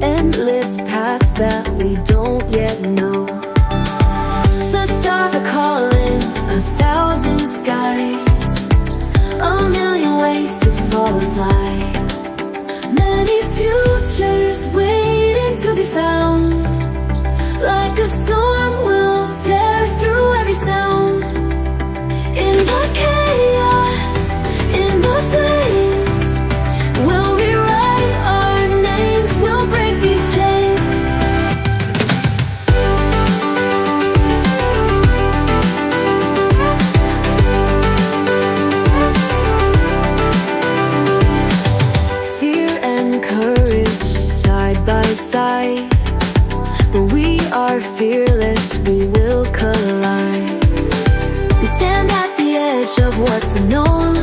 endless paths that we don't yet know. The stars are calling, 1,000 skies, a million ways to fall or fly. Many futures waiting to be found. Like a storm we'll tear through every sound. In the chaos, in the flames, we'll rewrite our names, we'll break these chains. Fear and courage side by side, but we are fearless, we will collide. We stand at the edge of what's unknown.